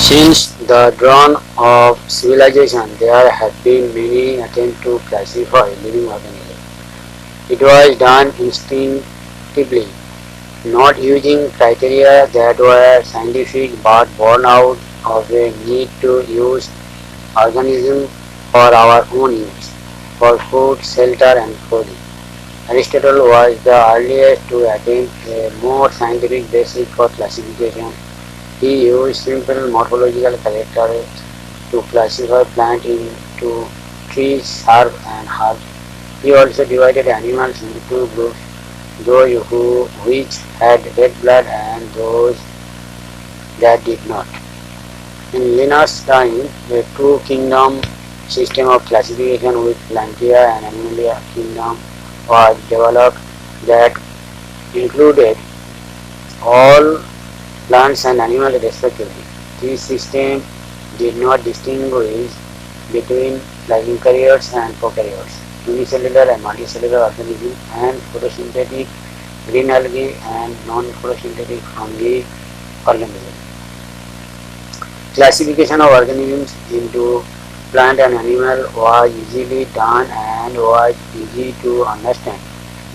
Since the dawn of civilization, there have been many attempts to classify living organisms. It was done instinctively, not using criteria that were scientific but born out of a need to use organisms for our own use, for food, shelter, and clothing. Aristotle was the earliest to attempt a more scientific basis for classification. He used simple morphological characters to classify plants into trees, herbs, and herbs. He also divided animals into groups, which had red blood and those that did not. In Linnaeus' time, a two-kingdom system of classification with Plantae and Animalia kingdom was developed that included all plants and animals respectively. This system did not distinguish between eukaryotes and prokaryotes, unicellular and multicellular organisms, and photosynthetic green algae and non-photosynthetic fungi organisms. Classification of organisms into plant and animal was easily done and was easy to understand,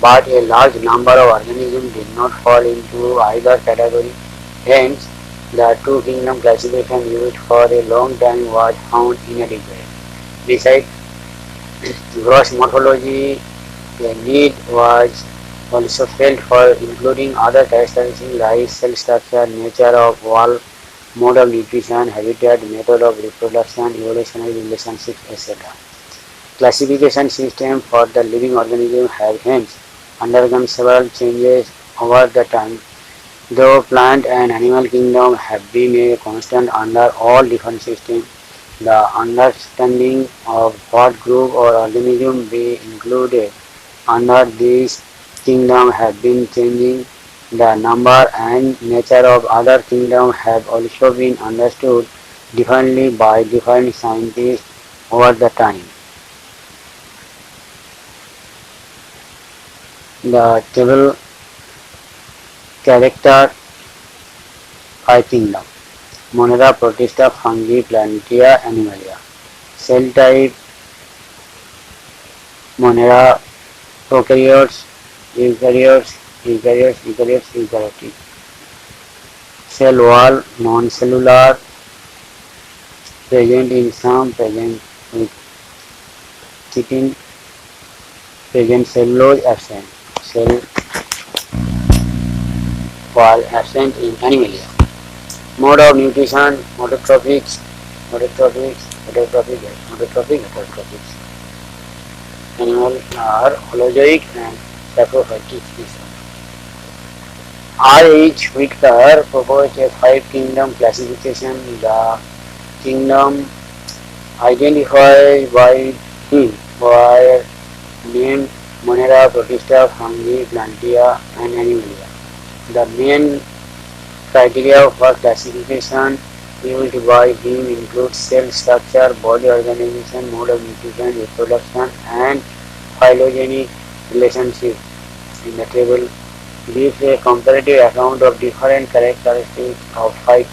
but a large number of organisms did not fall into either category. Hence, the two-kingdom classification used for a long time was found inadequate. Besides gross morphology, a need was also felt for including other characteristics like cell structure, nature of wall, mode of nutrition, habitat, method of reproduction, evolutionary relationships, etc. Classification system for the living organism have hence undergone several changes over the time. Though plant and animal kingdom have been a constant under all different systems, the understanding of what group or organism be included under this kingdom have been changing. The number and nature of other kingdoms have also been understood differently by different scientists over the time. The table character by kingdom: Monera, Protista, Fungi, Plantae, Animalia. Cell type: Monera, prokaryotes, eukaryotic. Cell wall: non-cellular, present in some, present with chitin, present cellulose, absent. Cell wall absent in Animalia. Mode of nutrition: heterotrophs. Animals are holozoic and saprophytic. R. H. Whitaker proposed a five-kingdom classification. The kingdom identified by him were named Monera, Protista, Fungi, Plantae, and Animalia. The main criteria for classification used by him include cell structure, body organization, mode of nutrition, reproduction, and phylogenetic relationship. In the table gives a comparative account of different characteristics of five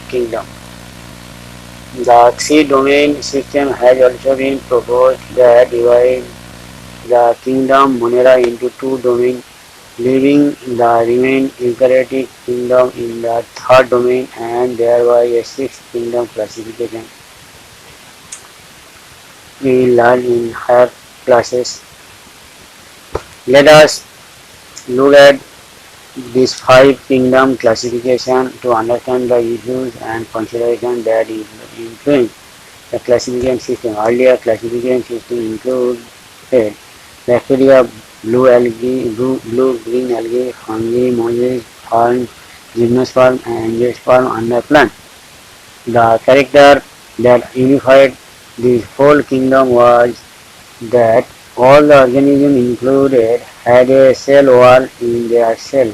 kingdoms. The three-domain system has also been proposed that divides the kingdom Monera into two domains, leaving the remaining eukaryotic kingdom in the third domain and thereby a sixth kingdom classification. We will learn in higher classes. Let us look at this five kingdom classification to understand the issues and considerations that influence the classification system. Earlier classification system included bacteria, blue-green algae, fungi, mosaic, ferns, gymnosperm, and angiosperm under plant. The character that unified this whole kingdom was that all the organisms included had a cell wall in their cell.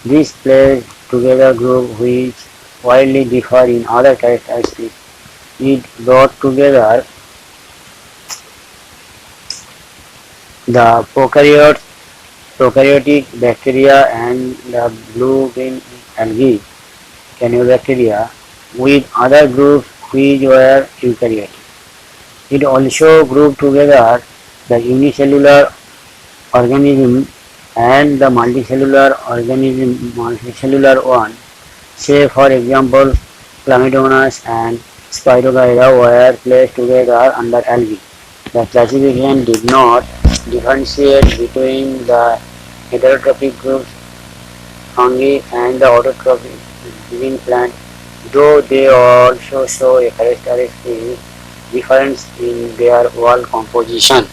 This placed together groups which widely differ in other characteristics. It brought together the prokaryotic bacteria and the blue-green algae, cyanobacteria, with other groups which were eukaryotic. It also grouped together the unicellular organism and the multicellular one. Say for example, Chlamydomonas and Spirogyra were placed together under algae. The classification did not differentiate between the heterotrophic groups fungi and the autotrophic living plant, though they also show a characteristic difference in their wall composition.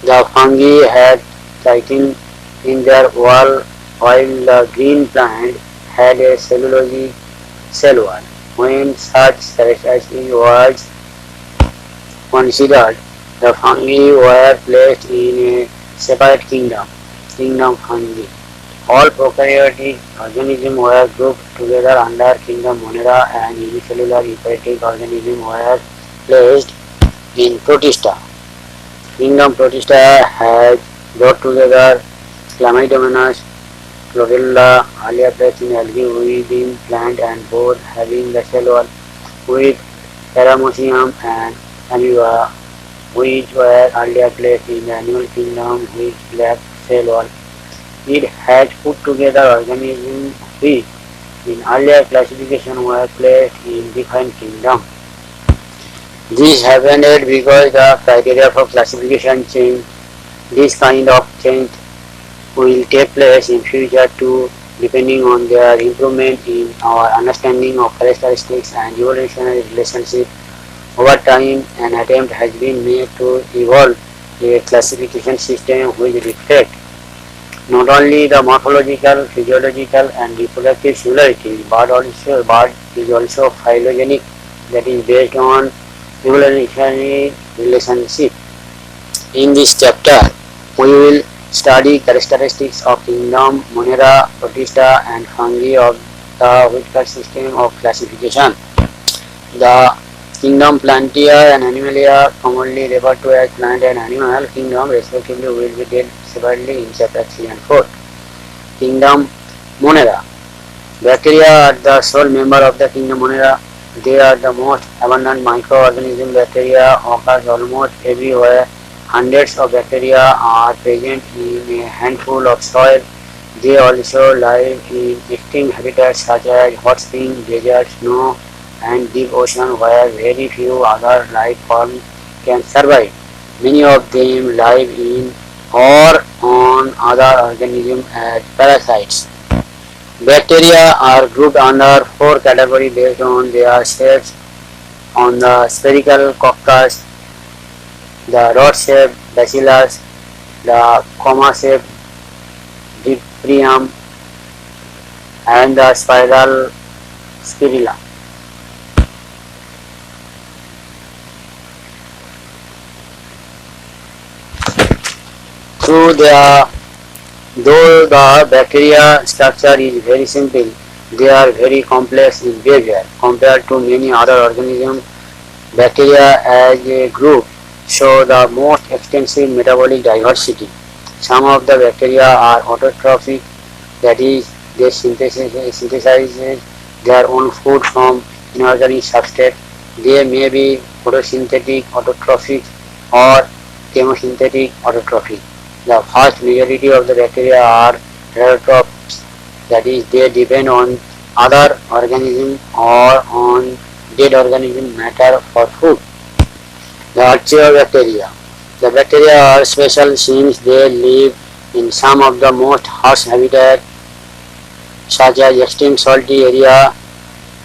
The fungi had chitin in their wall while the green plant had a cellulose cell wall. When such characteristic was considered, the fungi were placed in a separate kingdom fungi. All prokaryotic organisms were grouped together under kingdom Monera and unicellular eukaryotic organisms were placed in Protista. Kingdom Protista has brought together Chlamydomonas, Chlorella, earlier placed in algae within plant and both having the cell wall, with Paramecium and Amoeba, which were earlier placed in the animal kingdom which lacked cell wall. It has put together organisms which in earlier classification were placed in different kingdoms. This happened because the criteria for classification changed. This kind of change will take place in future too, depending on their improvement in our understanding of characteristics and evolutionary relationships. Over time, an attempt has been made to evolve a classification system which reflects not only the morphological, physiological, and reproductive similarities, but is also phylogenetic, that is based on evolutionary relationship. In this chapter, we will study characteristics of kingdom Monera, Protista, and fungi of the Whitaker system of classification. The kingdom Plantae and Animalia, commonly referred to as plant and animal kingdom respectively, will be dealt separately in chapter 3 and 4. Kingdom Monera. Bacteria are the sole member of the kingdom Monera. They are the most abundant microorganism. Bacteria occurs almost everywhere. Hundreds of bacteria are present in a handful of soil. They also live in extreme habitats such as hot springs, deserts, snow, and deep ocean where very few other life forms can survive. Many of them live in or on other organisms as parasites. Bacteria are grouped under 4 categories based on their shapes. On the spherical coccus, the rod-shaped bacillus, the comma-shaped diphrium, and the spiral spirilla. Though the bacteria structure is very simple, they are very complex in behavior. Compared to many other organisms, bacteria as a group show the most extensive metabolic diversity. Some of the bacteria are autotrophic, that is, they synthesize their own food from inorganic substrate. They may be photosynthetic autotrophic or chemosynthetic autotrophic. The vast majority of the bacteria are heterotrophs, that is, they depend on other organisms or on dead organism matter for food. The archaeobacteria. The bacteria are special since they live in some of the most harsh habitats such as extreme salty area,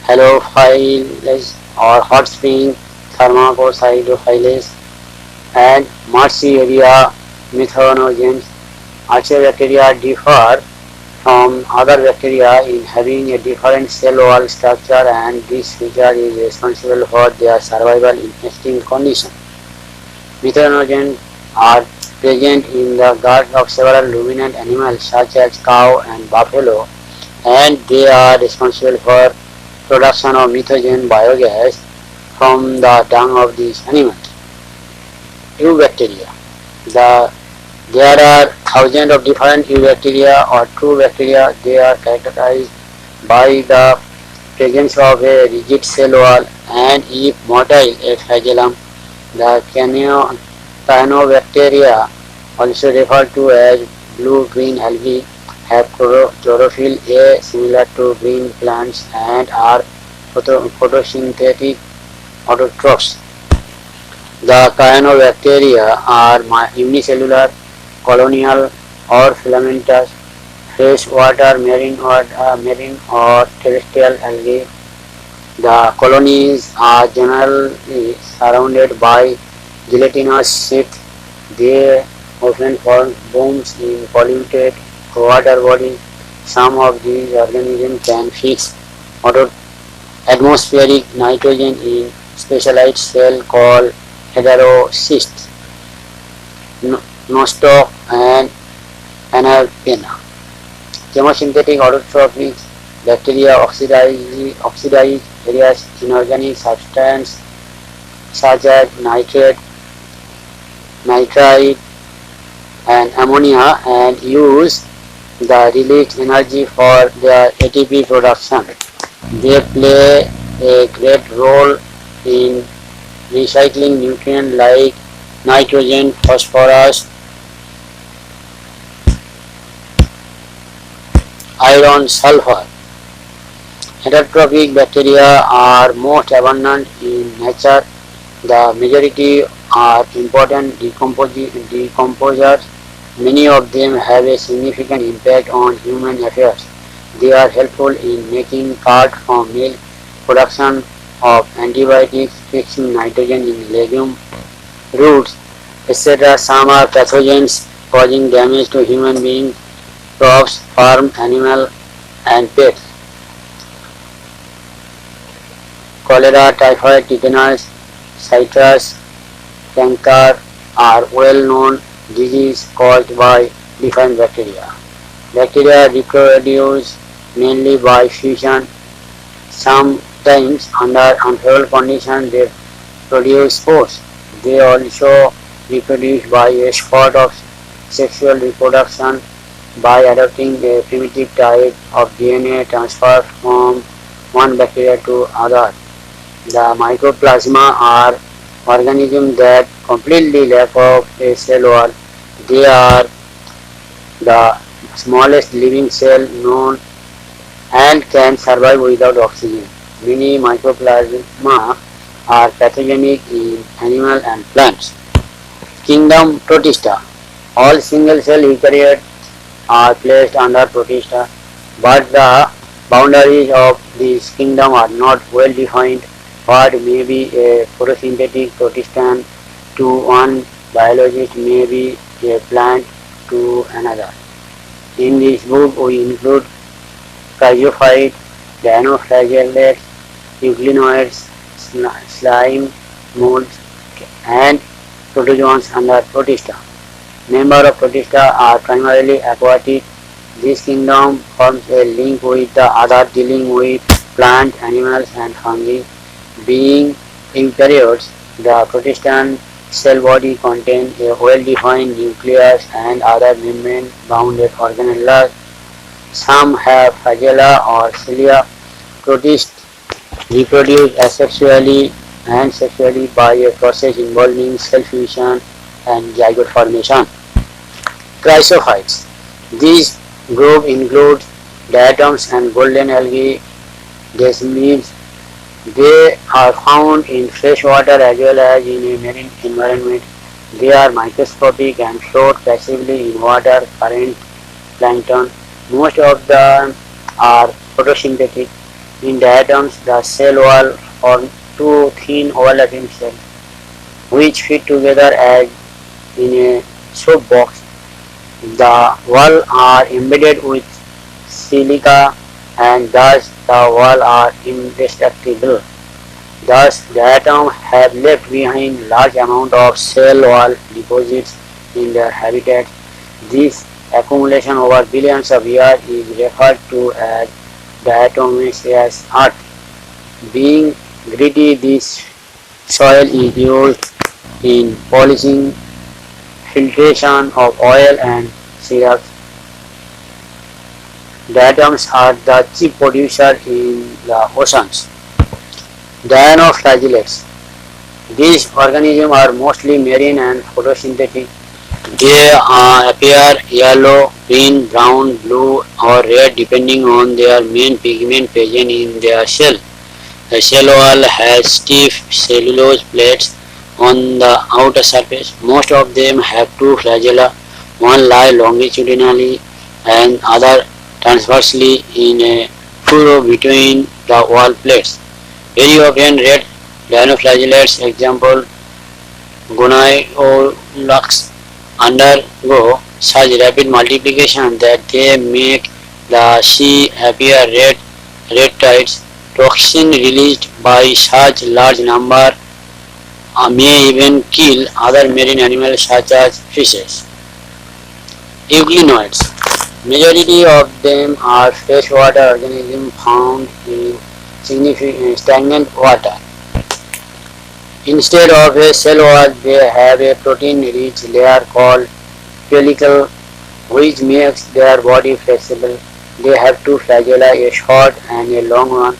halophiles or hot spring, thermopyridophiles, and marshy area, methanogens. Archaeobacteria differ from other bacteria in having a different cell wall structure, and this feature is responsible for their survival in extreme conditions. Methanogens are present in the gut of several ruminant animals such as cow and buffalo, and they are responsible for production of methanogen biogas from the dung of these animals. Eubacteria. There are thousands of different eubacteria or true bacteria. They are characterized by the presence of a rigid cell wall, and if motile, a flagellum. The cyanobacteria, also referred to as blue-green algae, have chlorophyll A similar to green plants and are photosynthetic autotrophs. The cyanobacteria are unicellular, colonial, or filamentous, freshwater, marine or terrestrial algae. The colonies are generally surrounded by gelatinous sheath. They often form bombs in polluted water bodies. Some of these organisms can fix atmospheric nitrogen in specialized cells called heterocysts, nostoc and anaphena. Chemosynthetic autotrophic bacteria oxidize various inorganic substances such as nitrate, nitrite, and ammonia and use the released energy for their ATP production. They play a great role in recycling nutrients like nitrogen, phosphorus, iron, sulfur. Heterotrophic bacteria are most abundant in nature. The majority are important decomposers. Many of them have a significant impact on human affairs. They are helpful in making curd from milk, production of antibiotics, fixing nitrogen in legume, roots, etc. Some are pathogens causing damage to human beings, crops, farm, animal, and pets. Cholera, typhoid, tetanus, citrus, canker are well-known diseases caused by different bacteria. Bacteria reproduce mainly by fusion. Sometimes under unfavorable conditions they produce spores. They also reproduce by a sort of sexual reproduction by adopting a primitive type of DNA transfer from one bacteria to other. The mycoplasma are organisms that completely lack of a cell wall. They are the smallest living cell known and can survive without oxygen. Many mycoplasma are pathogenic in animals and plants. Kingdom Protista. All single-cell eukaryotes are placed under Protista, but the boundaries of this kingdom are not well defined. What may be a photosynthetic protista to one biologist may be a plant to another. In this book we include cryophytes, dinoflagellates, euglenoids, slime molds, and protozoans under Protista. Members of Protista are primarily aquatic. This kingdom forms a link with the other dealing with plants, animals, and fungi. Being eukaryotes, the Protista cell body contains a well-defined nucleus and other membrane-bounded organelles. Some have flagella or cilia. Protists reproduce asexually and sexually by a process involving cell fusion and zygote formation. Chrysophytes. This group includes diatoms and golden algae. Desmids. They are found in freshwater as well as in a marine environment. They are microscopic and float passively in water, current, plankton. Most of them are photosynthetic. In diatoms, the cell wall forms two thin overlapping cells which fit together as in a soap box. The walls are embedded with silica and thus the walls are indestructible. Thus, diatoms have left behind large amount of cell wall deposits in their habitat. This accumulation over billions of years is referred to as diatomaceous earth. Being gritty, this soil is used in polishing, filtration of oil and syrups, Diatoms are the chief producer in the oceans. Dinoflagellates. These organisms are mostly marine and photosynthetic. They appear yellow, green, brown, blue or red depending on their main pigment present in their shell. The shell wall has stiff cellulose plates on the outer surface. Most of them have two flagella, one lies longitudinally and other transversely in a furrow between the wall plates. Very often red dinoflagellates, example Goniolex, undergo such rapid multiplication that they make the sea appear red tides. Toxin released by such large number may even kill other marine animals such as fishes. Euglenoids. Majority of them are freshwater organisms found in stagnant water. Instead of a cell wall, they have a protein-rich layer called pellicle, which makes their body flexible. They have two flagella, a short and a long one.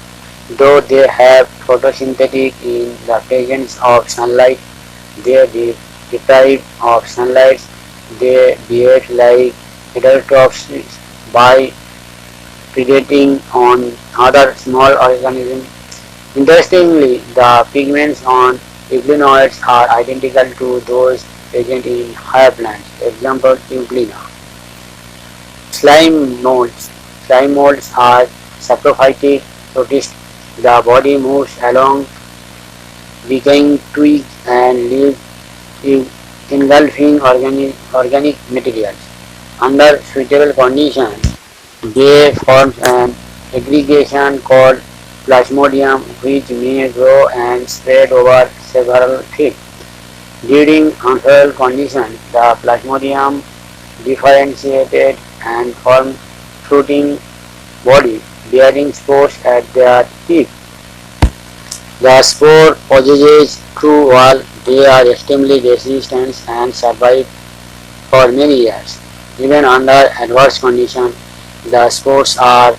Though they have photosynthetic in the presence of sunlight, they are deprived of sunlight. They behave like heterotrophs by predating on other small organisms. Interestingly, the pigments on euglenoids are identical to those present in higher plants. Example, euglena. Slime molds. Slime molds are saprophytic protists. The body moves along decaying twigs and leaves engulfing organic materials. Under suitable conditions, they form an aggregation called Plasmodium, which may grow and spread over several feet. During unfavorable conditions, the Plasmodium differentiated and formed fruiting bodies bearing spores at their tip. The spore possesses true wall. They are extremely resistant and survive for many years. Even under adverse conditions, the spores are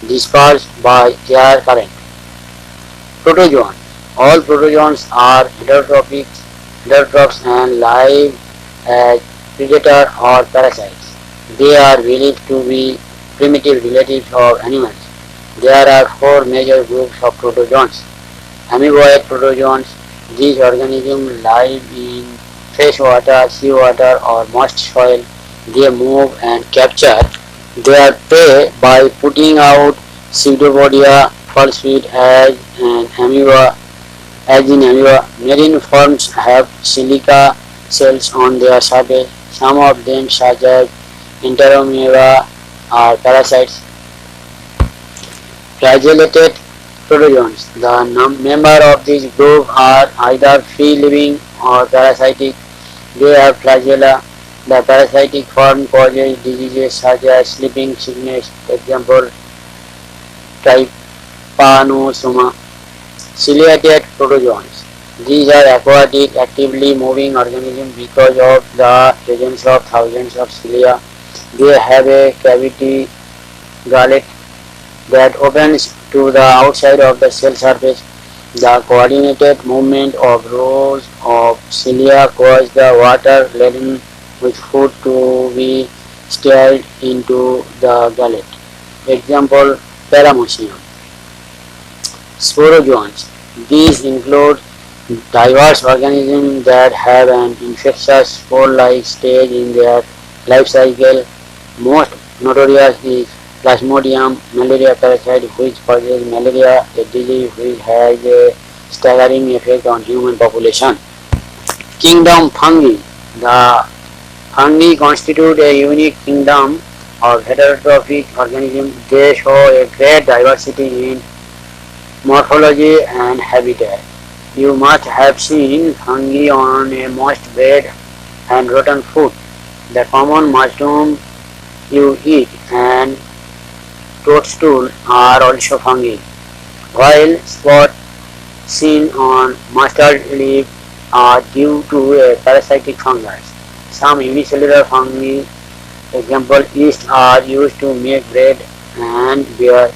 dispersed by air current. Protozoan. All protozoans are heterotrophs and live as predator or parasites. They are believed to be primitive relatives of animals. There are four major groups of protozoans. Amoeboid protozoans. These organisms live in freshwater, seawater or moist soil. They move and capture their prey by putting out pseudopodia, false feet as in amoeba. Marine forms have silica cells on their surface. Some of them, such as Enteromoeba, are parasites. Flagellated protozoans. The members of this group are either free-living or parasitic. They have flagella. The parasitic form causes diseases such as sleeping sickness, example trypanosoma. Ciliated protozoans. These are aquatic, actively moving organisms because of the presence of thousands of cilia. They have a cavity gullet that opens to the outside of the cell surface. The coordinated movement of rows of cilia cause the water laden with food to be stirred into the gullet. Example, Paramecium. Sporozoans. These include diverse organisms that have an infectious spore-like stage in their life cycle. Most notorious is Plasmodium malaria parasite, which causes malaria, a disease which has a staggering effect on human population. Kingdom fungi. The fungi constitute a unique kingdom of heterotrophic organisms. They show a great diversity in morphology and habitat. You must have seen fungi on a moist bed and rotten food. The common mushroom you eat and toadstool are also fungi, while spots seen on mustard leaf are due to a parasitic fungus. Some unicellular fungi Example, yeast are used to make bread and beer.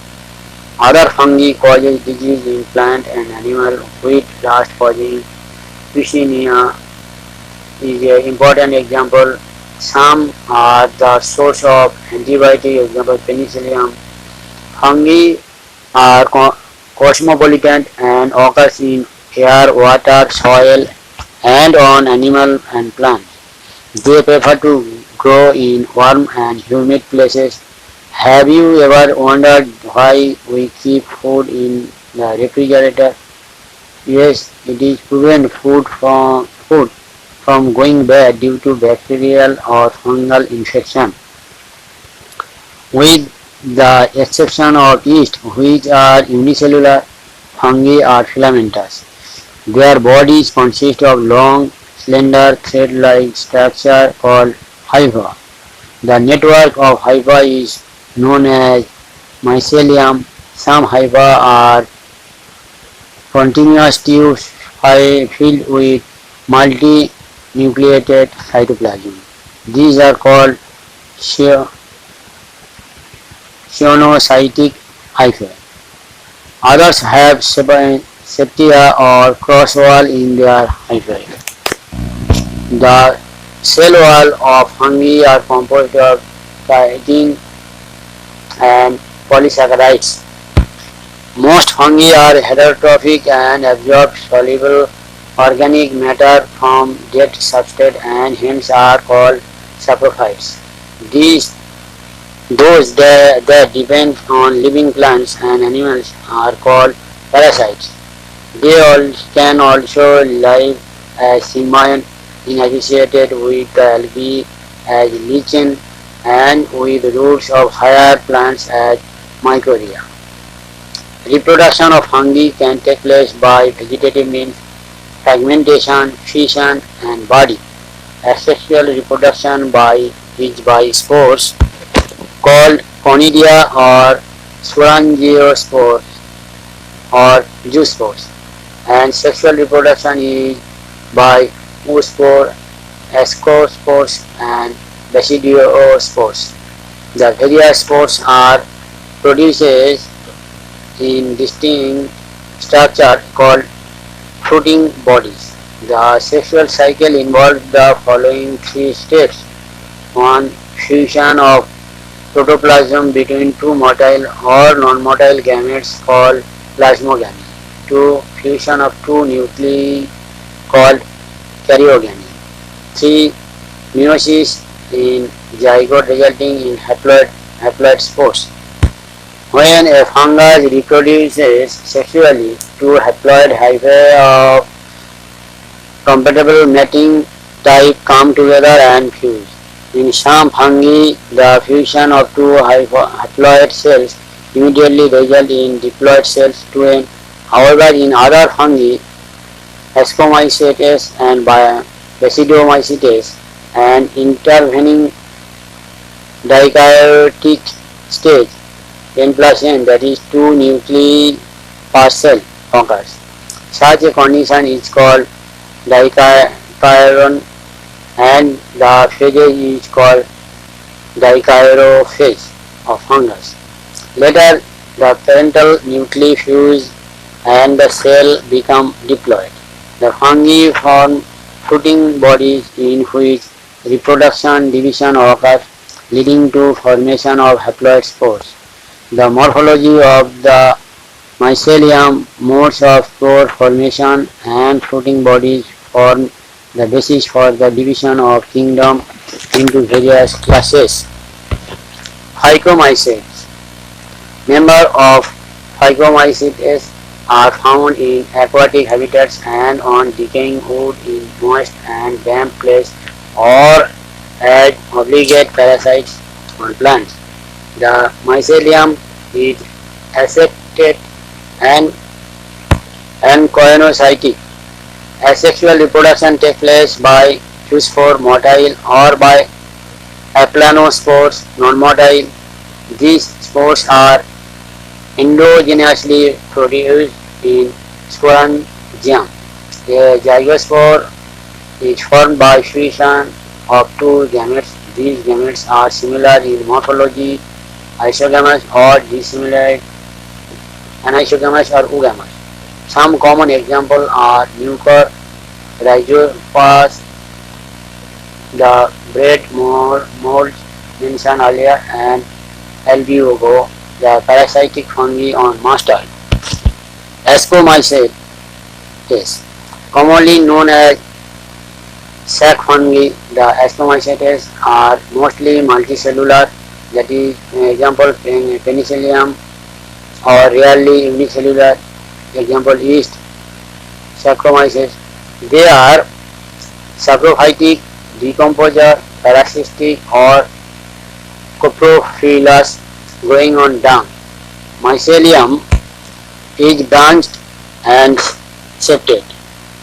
Other fungi causes disease in plant and animal. Wheat rust causing Piccinia is an important example. Some are the source of antibiotic, example penicillium. Fungi are cosmopolitan and occurs in air, water, soil, and on animal and plants. They prefer to grow in warm and humid places. Have you ever wondered why we keep food in the refrigerator? Yes, it is prevent food from going bad due to bacterial or fungal infection. With the exception of yeast, which are unicellular, fungi are filamentous. Their bodies consist of long, slender, thread-like structure called hypha. The network of hypha is known as mycelium. Some hypha are continuous tubes filled with multinucleated cytoplasm. These are called ionocytic hyphae. Others have septia or cross wall in their hyphae. The cell wall of fungi are composed of chitin and polysaccharides. Most fungi are heterotrophic and absorb soluble organic matter from dead substrate and hence are called saprophytes. Those that depend on living plants and animals are called parasites. They can also live as symbiont associated with the algae as lichen and with roots of higher plants as mycorrhiza. Reproduction of fungi can take place by vegetative means, fragmentation, fission, and budding. Asexual reproduction is by spores called conidia or sporangiospores or zoospores, and sexual reproduction is by oospore, ascospores, and basidiospores. The various spores are produced in distinct structure called fruiting bodies. The sexual cycle involves the following three steps. 1. Fusion of protoplasm between two motile or non-motile gametes called plasmogamy. 2. Fusion of two nuclei called karyogamy. 3. Meiosis in zygote resulting in haploid spores. When a fungus reproduces sexually, two haploid hyphae of compatible mating type come together and fuse. In some fungi, the fusion of two haploid cells immediately results in diploid cells to end. However, in other fungi, Ascomycetes and Basidiomycetes, an intervening dikaryotic stage, N plus N, that is 2 nuclei per cell, occurs. Such a condition is called dikairon and the phase is called dikairophase of fungus. Later, the parental nuclei fuse and the cell become diploid. The fungi form fruiting bodies in which reproduction division occurs, leading to formation of haploid spores. The morphology of the mycelium, modes of spore formation, and fruiting bodies form the basis for the division of kingdom into various classes. Phycomycetes. Members of Phycomycetes are found in aquatic habitats and on decaying wood in moist and damp places or as obligate parasites on plants. The mycelium is asexual and choanocytic. Asexual reproduction takes place by zoospore motile or by aplanospores non-motile. These spores are endogenously produced in sporangium. A zygospore is formed by fusion of two gametes. these gametes are similar in morphology, isogamous or dissimilar, anisogamous or oogamous. Some common examples are Nucor, Rhizophus, the bread molds mentioned earlier, and Albiogo, the parasitic fungi on mustard. Ascomycetes, commonly known as sac fungi, the ascomycetes are mostly multicellular, that is, example penicillium, or rarely unicellular, example yeast, Saccharomyces. They are saprophytic, decomposer, parasitic, or coprophilous, growing on dung. Mycelium is branched and septate.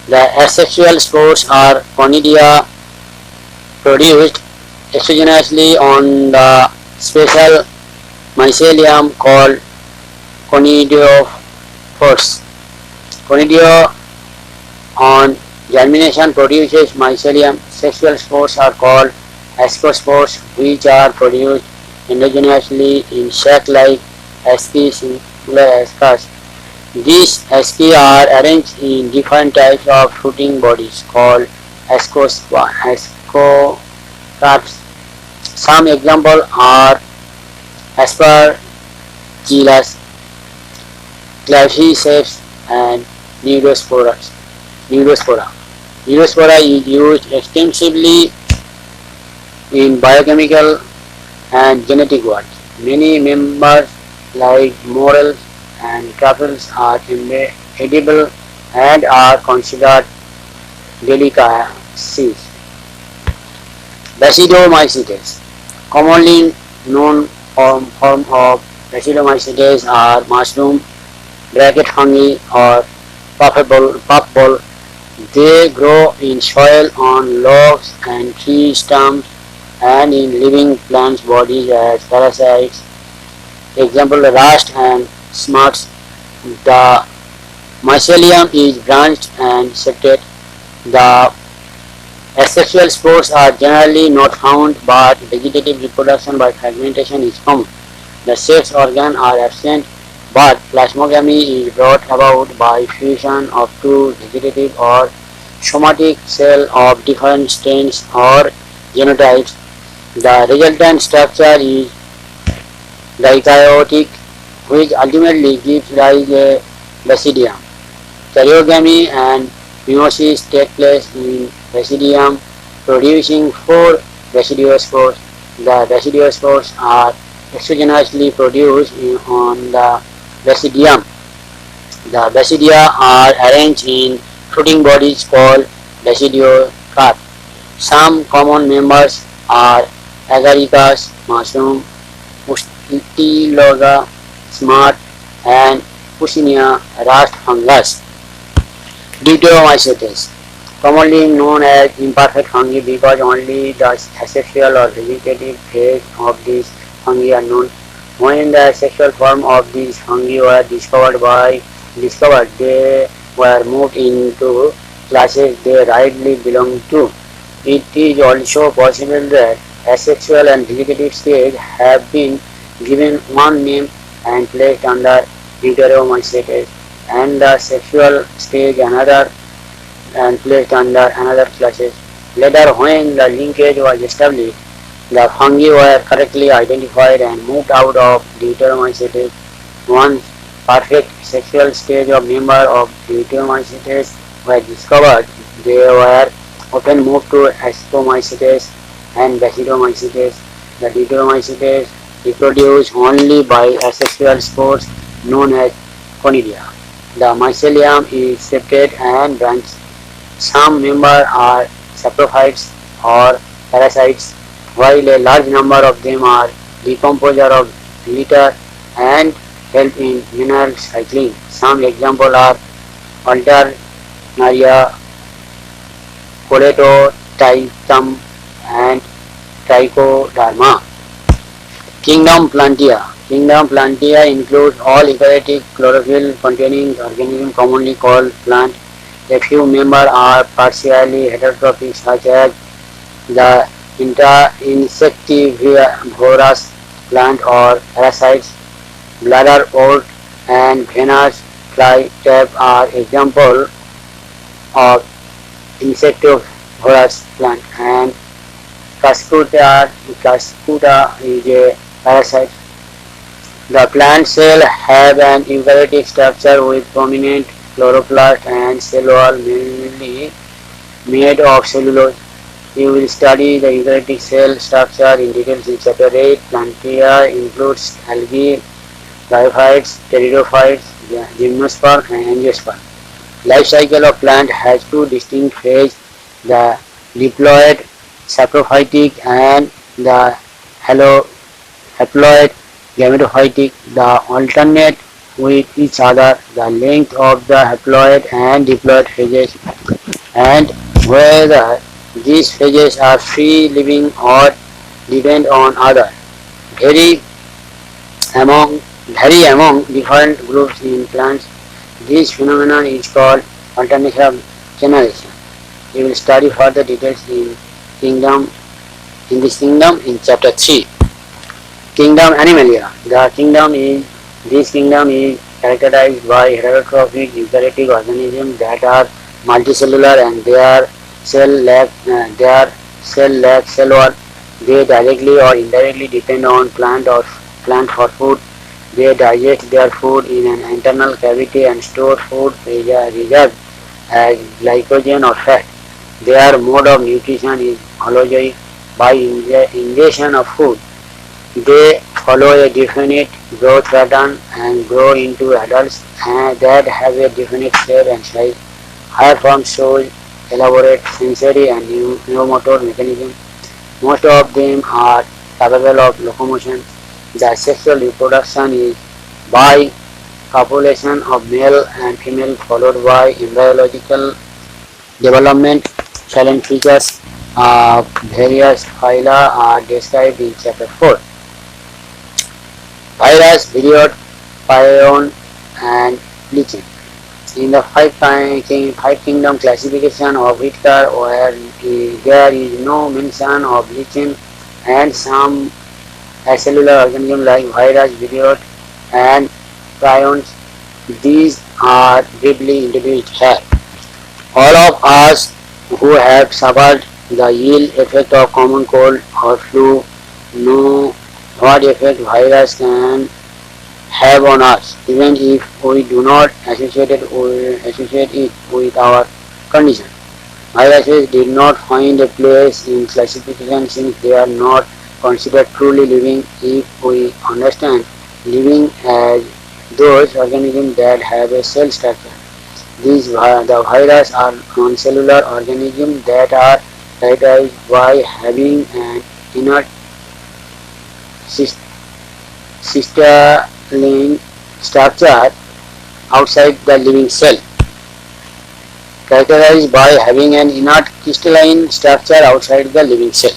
The asexual spores are conidia produced exogenously on the special mycelium called Ionophos. Conidia on germination produces mycelium. Sexual spores are called ascospores, which are produced endogenously in sac-like asci, singular ascus. These asci are arranged in different types of fruiting bodies called ascocarps. Some examples are aspergillus, claviceps, and Neurospora. Neurospora is used extensively in biochemical and genetic work. Many members like morels and truffles are edible and are considered delicacies. Basidiomycetes, commonly known form of Basidiomycetes are mushroom, bracket fungi, or puffball. They grow in soil, on logs and tree stumps, and in living plants bodies as parasites. Example, rust and smuts. The mycelium is branched and septate. The asexual spores are generally not found, but vegetative reproduction by fragmentation is common. The sex organs are absent, but plasmogamy is brought about by fusion of two vegetative or somatic cells of different strains or genotypes. The resultant structure is dikaryotic, which ultimately gives rise to basidium. Karyogamy and meiosis take place in basidium, producing 4 basidiospores. The basidiospores are exogenously produced on the basidium. The basidia are arranged in fruiting bodies called basidiocarp. Some common members are agaricus, mushroom, Ustiloga, smart, and Pusinia rust fungus. Deuteromycetes, commonly known as imperfect fungi because only the asexual or vegetative phase of these fungi are known. When the sexual form of these fungi were discovered, they were moved into classes they rightly belong to. It is also possible that asexual and vegetative stage have been given one name and placed under Deuteromycetes, and the sexual stage another and placed under another classes. Later, when the linkage was established, the fungi were correctly identified and moved out of Deuteromycetes. Once perfect sexual stage of member of Deuteromycetes were discovered, they were often moved to Ascomycetes and Basidiomycetes. The Deuteromycetes reproduce only by asexual spores known as conidia. The mycelium is septate and branched. Some members are saprophytes or parasites, while a large number of them are decomposer of litter and help in mineral cycling. Some examples are Alternaria, Coletotyptum, and Trichoderma. Kingdom Plantae. Kingdom Plantae includes all eukaryotic chlorophyll-containing organisms commonly called plants. A few members are partially heterotrophic, such as the insectivorous plant or parasites. Bladderwort and Venus flytrap are examples of insectivorous plant, and Cuscuta is a parasite. The plant cell have an eukaryotic structure with prominent chloroplast and cell wall mainly made of cellulose. You will study the eukaryotic cell structure in details in chapter 8. Plantae includes algae, bryophytes, pteridophytes, gymnosperm and angiosperm. Life cycle of plant has two distinct phases, the diploid saprophytic and the haploid gametophytic. The alternate with each other the length of the haploid and diploid phases, and whether these phases are free living or depend on other. Vary among different groups in plants. This phenomenon is called alternate generation. We will study further details in this kingdom in chapter 3. Kingdom Animalia. This kingdom is characterized by heterotrophic eukaryotic organisms that are multicellular and their cell lack cell wall. They directly or indirectly depend on plant for food. They digest their food in an internal cavity and store food reserved as glycogen or fat. Their mode of nutrition is holozoic by ingestion of food. They follow a definite growth pattern and grow into adults that have a definite shape and size. Higher forms show elaborate sensory and neuromotor mechanism. Most of them are capable of locomotion. The sexual reproduction is by copulation of male and female followed by embryological development. Silent features of various phyla are described in chapter 4. Virus, Viroid, Pion and Lichen. In the five kingdom classification of Whitaker, where there is no mention of lichen and some acellular organisms like virus, viroid and prions, these are briefly introduced here. All of us who have suffered the ill effect of common cold or flu know what effect virus can have on us, even if we do not associate it with our condition. Viruses did not find a place in classification since they are not considered truly living if we understand living as those organisms that have a cell structure. The virus are non-cellular organisms that are characterized by having an inert crystalline structure outside the living cell. Characterized by having an inert crystalline structure outside the living cell.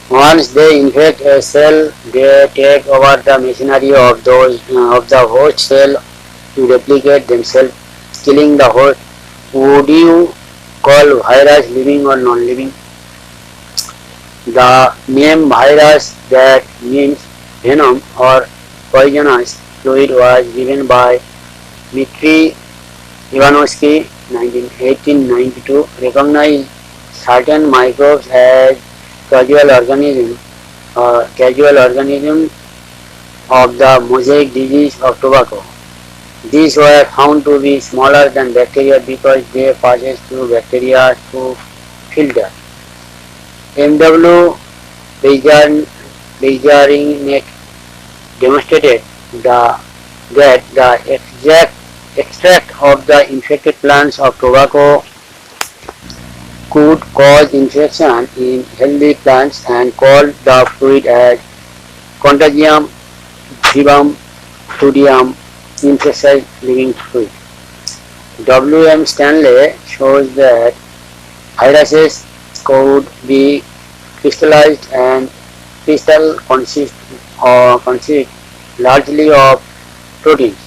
Once they infect a cell, they take over the machinery of the host cell to replicate themselves, killing the host. Would you call virus living or non-living? The name virus, that means venom or poisonous fluid, was given by Dmitry Ionophos in 1892. Recognized certain microbes as casual organisms of the mosaic disease of tobacco. These were found to be smaller than bacteria because they passes through bacteria through filter. M.W. Beijerinck demonstrated that the extract of the infected plants of tobacco could cause infection in healthy plants and called the fluid as Contagium vivum fluidium, infectious living fluid. W. M. Stanley shows that viruses could be crystallized and crystal consist largely of proteins.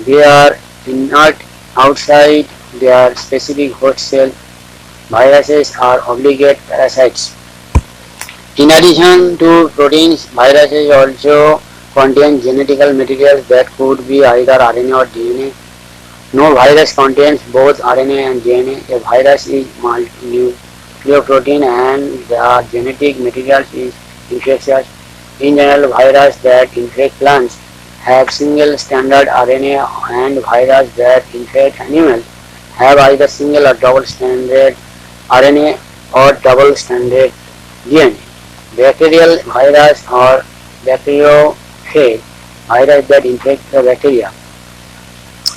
They are inert outside their specific host cell. Viruses are obligate parasites. In addition to proteins, viruses also contain genetical materials that could be either RNA or DNA. No virus contains both RNA and DNA. A virus is nucleoprotein and the genetic material is infectious. In general, viruses that infect plants have single standard RNA and viruses that infect animals have either single or double stranded RNA or double stranded DNA. Bacterial virus or bacteriophage virus that infect the bacteria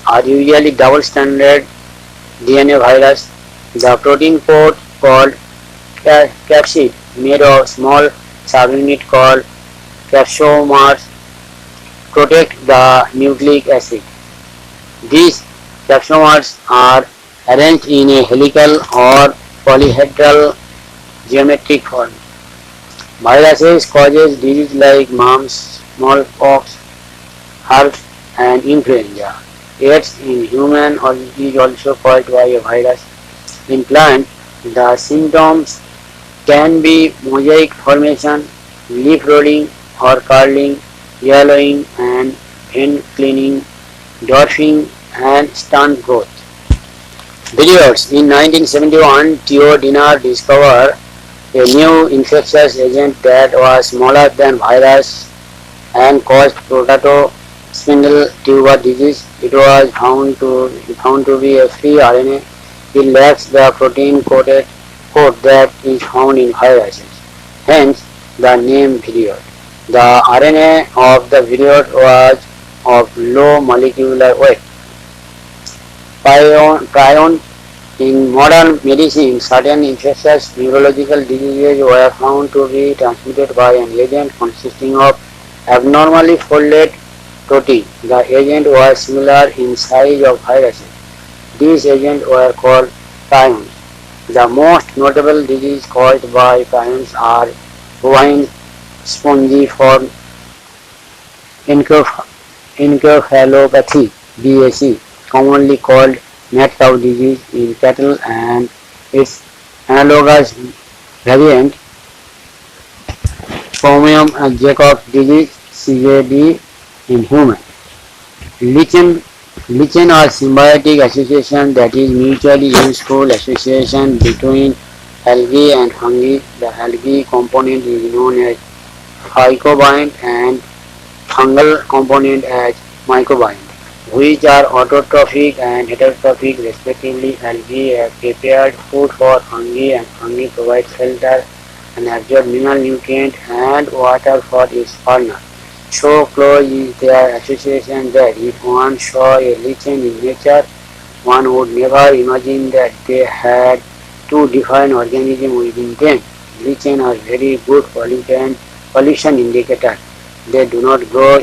are usually double-stranded DNA virus. The protein coat called capsid made of small subunit called capsomers protect the nucleic acid. These capsomers are arranged in a helical or polyhedral geometric form. Viruses causes diseases like mumps, smallpox, herpes, and influenza. AIDS in human is also caused by a virus. In plant, the symptoms can be mosaic formation, leaf rolling or curling, yellowing and vein cleaning, dwarfing and stunt growth. Periods. In 1971, Theo Dinar discovered a new infectious agent that was smaller than virus and caused potato spindle tuber disease. It was found to be a free RNA. It lacks the protein coat that is found in viruses. Hence, the name virion. The RNA of the virion was of low molecular weight. Prion. In modern medicine, certain infectious neurological diseases were found to be transmitted by an agent consisting of abnormally folded protein. The agent was similar in size of viruses. These agents were called prions. The most notable diseases caused by prions are bovine spongiform encephalopathy (BAC), commonly called mad cow disease in cattle, and its analogous variant Phomium Jacob disease (CJD) in humans. Lichen or symbiotic association, that is mutually useful association between algae and fungi. The algae component is known as phycobind and fungal component as mycobind, which are autotrophic and heterotrophic respectively. Algae have prepared food for fungi and fungi provide shelter and absorb mineral nutrient and water for its partner. So close is their association that if one saw a lichen in nature, one would never imagine that they had two different organisms within them. Lichen are very good pollution indicator. They do not grow